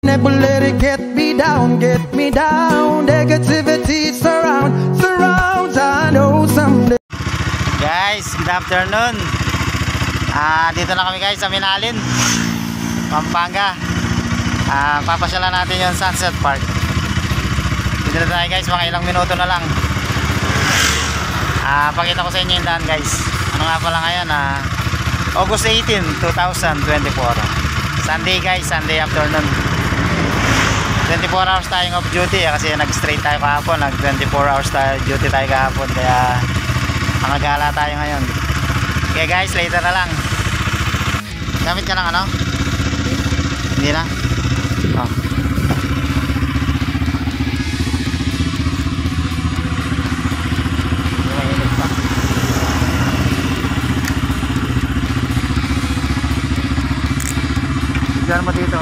Never let it get me down, get me down. Negativity surrounds, I know someday. Guys, good afternoon. Dito na kami guys sa Minalin, Pampanga. Papasyalan natin yung Sunset Park. Dito na tayo guys, mga ilang minuto na lang. Pakita ko sa inyo yung daan guys. Ano nga pala ngayon, August 18, 2024. Sunday guys, Sunday afternoon. 24 hours tayong off duty kasi nag-straight tayo kahapon. Nag 24 hours duty tayo kahapon, kaya nakagala tayo ngayon. Okay guys, later na lang. Gamit ka ng ano? Hindi na? Oh. Diyan mo dito.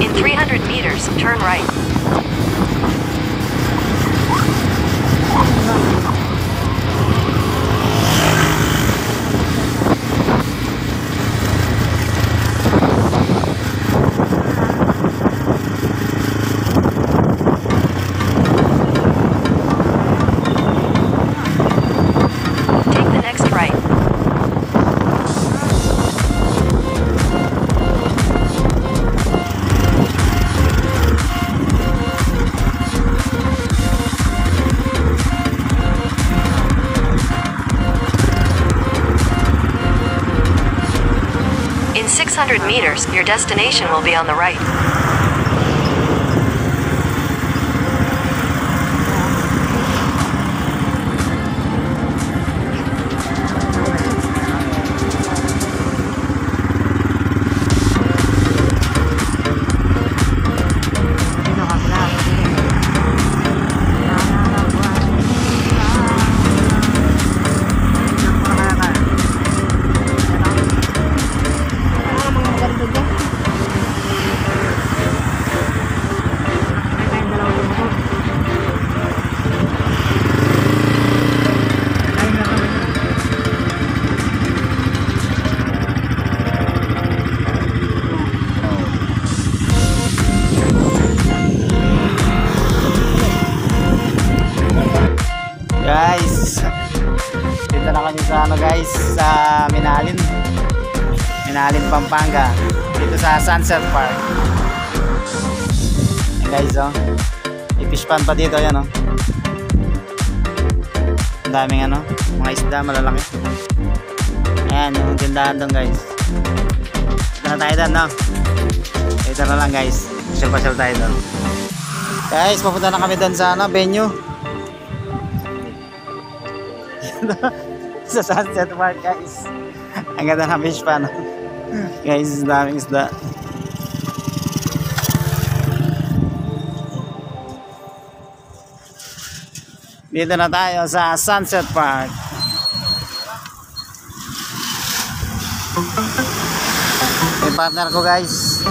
In 300 meters, turn right. Take the next right. In 600 meters, your destination will be on the right. Guys, dito na kami sa guys, sa Minalin, Pampanga, dito sa Sunset Park. Guys, may fish pan pa dito, yan ang daming mga isda malalaki. Ayan yung tindahan doon guys. Dito na tayo doon, dito na lang guys, pasyal tayo doon guys. Papunta na kami doon sa venue sa Sunset Park guys. Ang ganda ng fish pan guys, daming isda. Dito na tayo sa Sunset Park. Yung partner ko guys.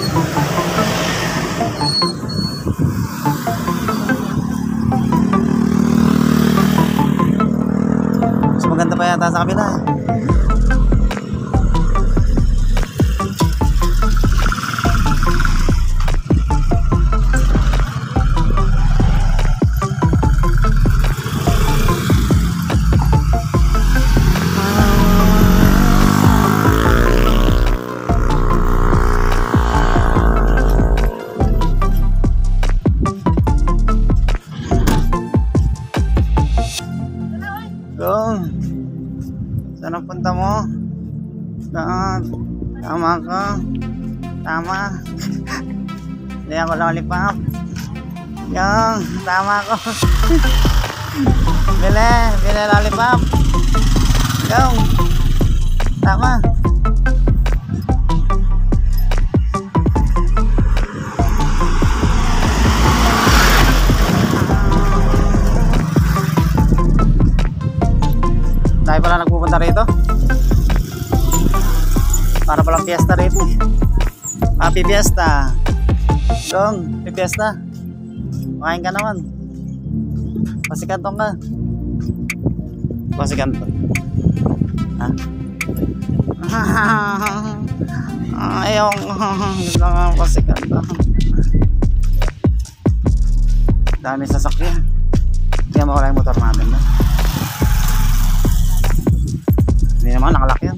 yata sa kabila eh. Saan ang punta mo? Saan? Tama ka. Tama. Hindi ako lollipop. Yung, tama ko. Bili lollipop. Yung, tama. Tayo pala nagpupunta rito para palang fiesta rito. Happy fiesta. Dong, happy fiesta. Makain ka naman. Pasikantong ka. Pasikantong. Ha? Ayaw. Gusto nga pasikantong. Dami sasakyan. Hindi mo wala yung motor natin na. Hindi naman nakalak yan.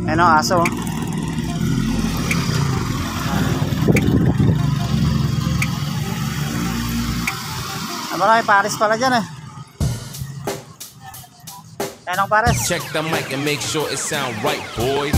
Ano aso? Marami pares pala dyan eh. Anong pares? Check the mic and make sure it sound right, boys.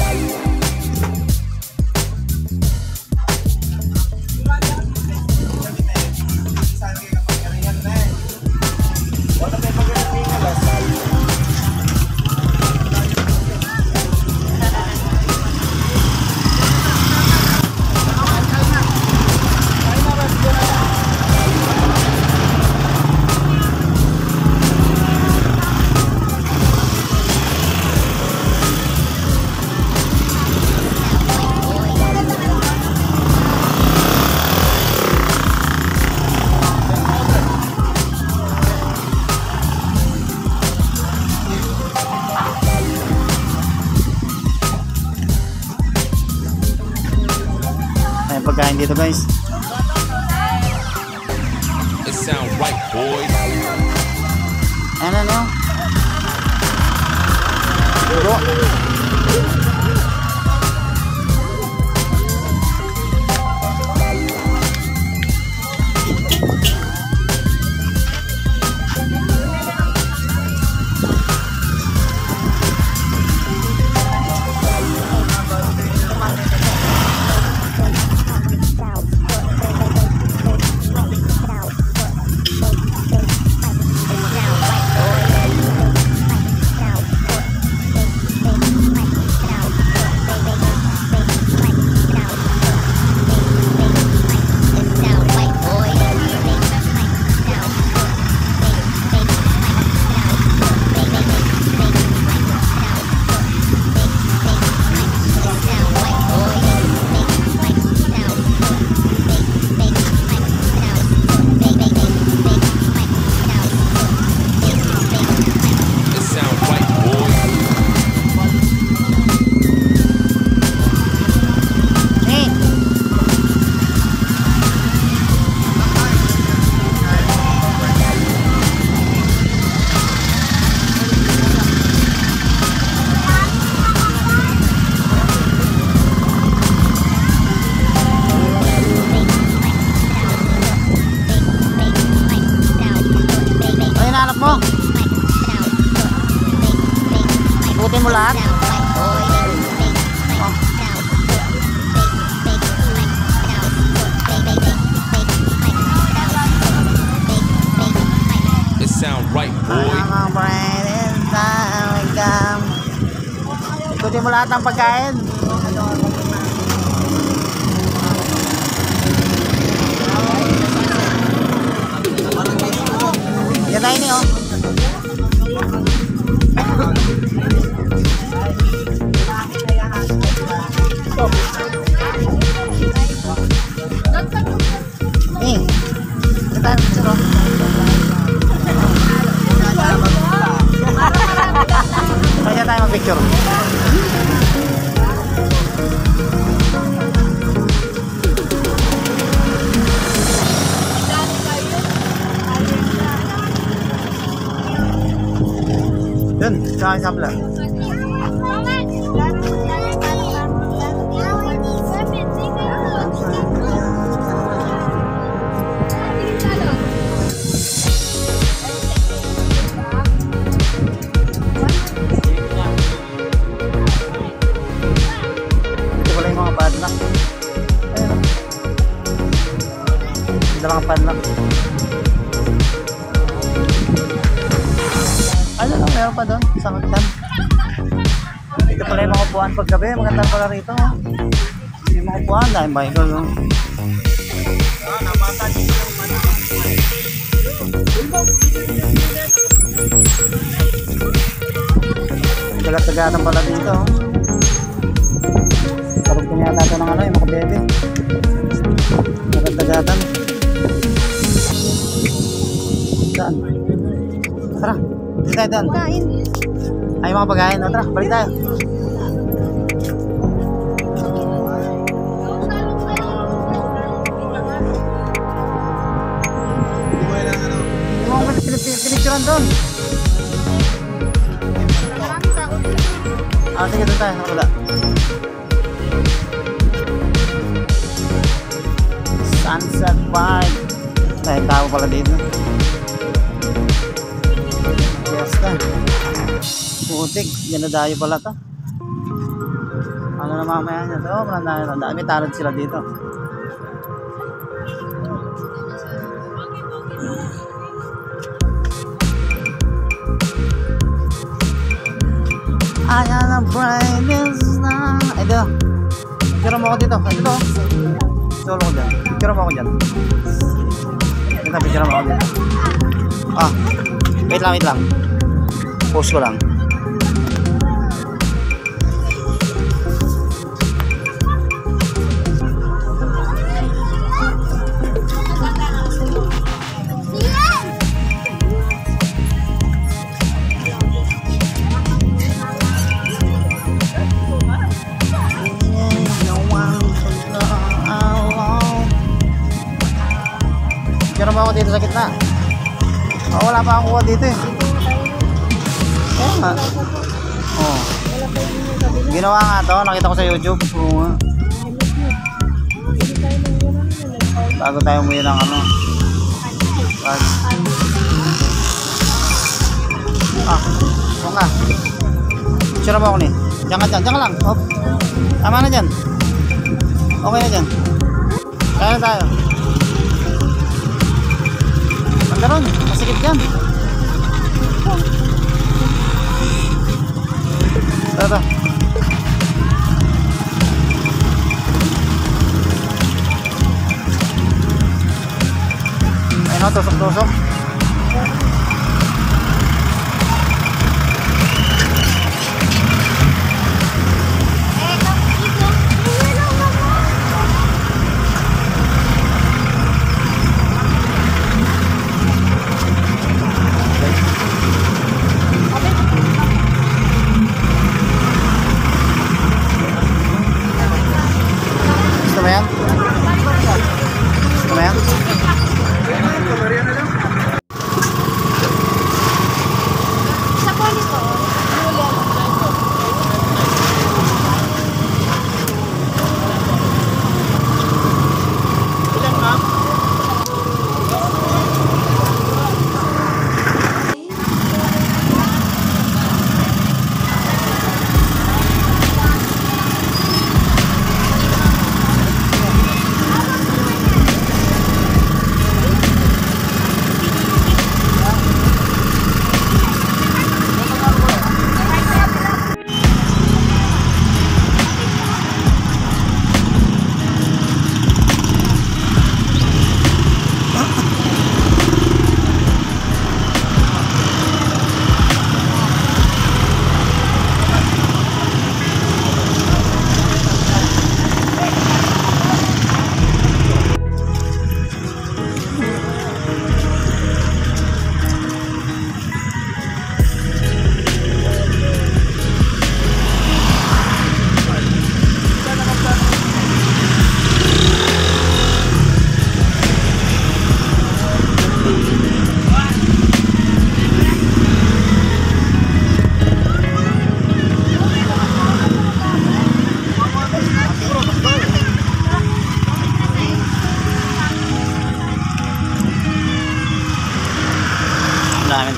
Pagkain dito guys. It sound right, boys. Ano? Bro. Ikutin mo lahat. It sound right, boy. Ikutin mo lahat ng pagkain. Saan sa kabila? Ito pala yung mga padlock. Ayun o. Dalawang padlock. Ano lang, meron pa doon, isang hagdan. Ito pala yung mga upuan paggabi, maganda pala rito. Yung mga upuan, dahil Michael, no? Tagat-tagatan pala dito. Karugtong yata ito ng ano, yung mga bebe. Tagat-tagatan. Saan? Tara, balik tayo doon. Ay, mga pagkain. O, tara, balik tayo. Yung mga pinicturan doon. Ah, sige, doon tayo. Wala. Sunset vibe. Dahil tao pala dito. Fiesta. Putik. Ginadayo pala to. Ano na mamaya niya? So, may tarot sila dito. Ayan ang brightness na. Ito. Picture mo ako dito. Ito. Solo ko dyan. Picture mo ako dyan. Ito, picture mo ako dyan. Ah. Wait lang. Post ko lang. Picture mo ako dito sa gitna. Oh, wala pa akong kuha dito eh. Oo nga. Oh. Ginawa nga to, nakita ko sa YouTube. Oo nga. Bago tayo umuwi ng ano. Ah, oo nga. Picture mo ako ni. Diyan ka lang. Hop. Tama na dyan. Okay na dyan. Kaya na tayo. Magkaroon, masikip dyan. Tara. Ayun o, tusok-tusok. Gusto mo yan? Gusto mo yan?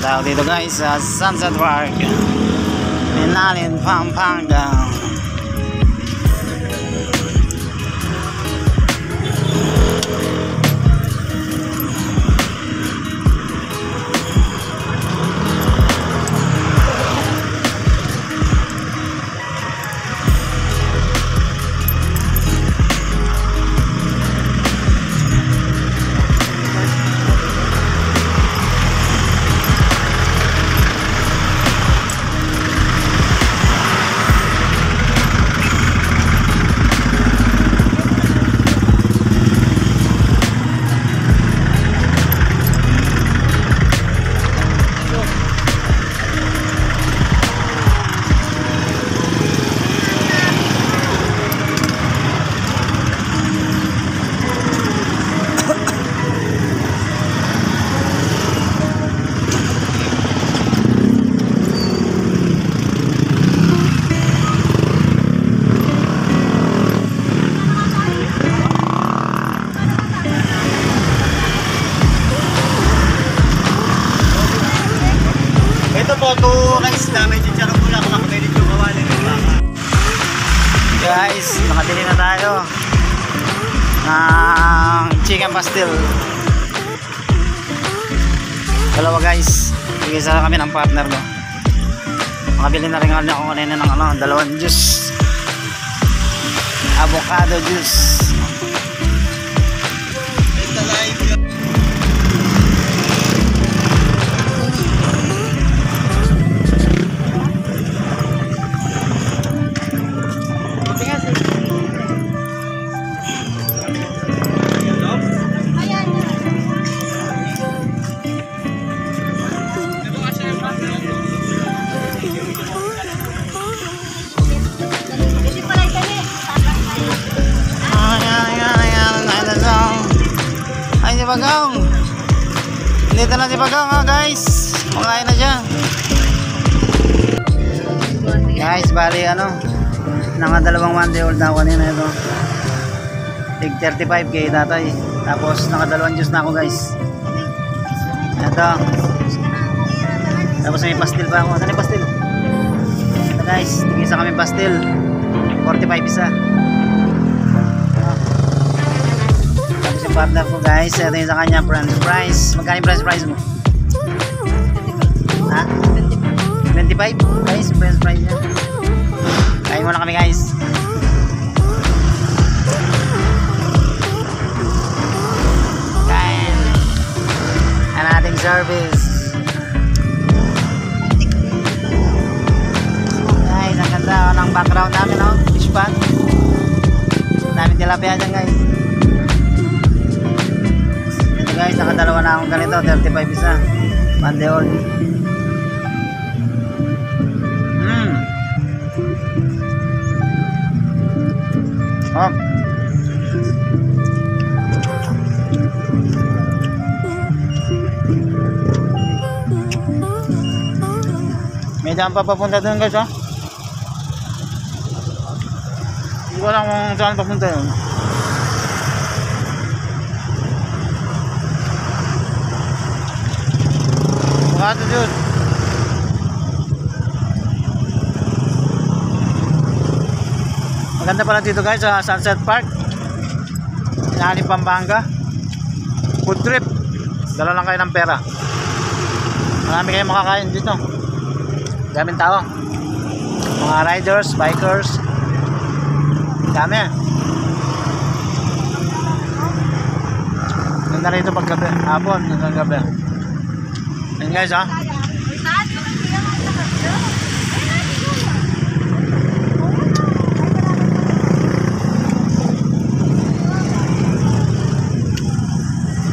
tao dito guys sa Sunset Park, Binalin, Pampanga. Guys, nakabili na tayo ng chicken pastil. Dalawa guys, bigay sana kami ng partner ko. Nakabili na rin ako kanina ng dalawang juice, avocado juice. Bagong, dito na si Bagong guys, makain na siya guys. Bali nanga dalawang 1 day old na ako kanina. Ito tig 35k tatay, tapos naka dalawang juice na ako guys. Ito, tapos may pastil pa ako. Saan yung pastil? Ito guys, isa kami pastil, 45 isa. Partner ko guys, ito yung sa kanya french fries. Magkano yung french fries mo? Ha? 25 guys, french fries yan. Kain muna kami guys. Kain ang ating service guys. Ang ganda ng background namin, fish pan. Daming tilapia dyan guys. Guys, nakadalawa na akong ganito, 35 isa, 1 day old. Oh. May daan pa papunta doon guys, hindi ko alam kung saan papunta yun. Ano yun? Maganda pala dito guys sa Sunset Park, Binalin, Pampanga. Food trip, dala lang kayo ng pera, marami kayong makakain dito. Daming tao, mga riders, bikers, dami. Ganda rito pag gabi, hapon hanggang gabi. Ayan guys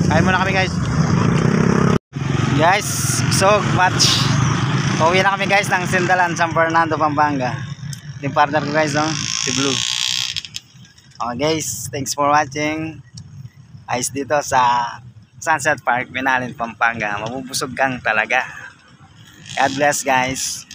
kain muna kami guys. Guys, so much. Pauwi na kami guys ng Sindalan, San Fernando, Pampanga. Yung partner ko guys, si Blue. Okay guys, thanks for watching. Ayos dito sa Sunset Park, Binalin, Pampanga. Mabubusog kang talaga. God bless guys.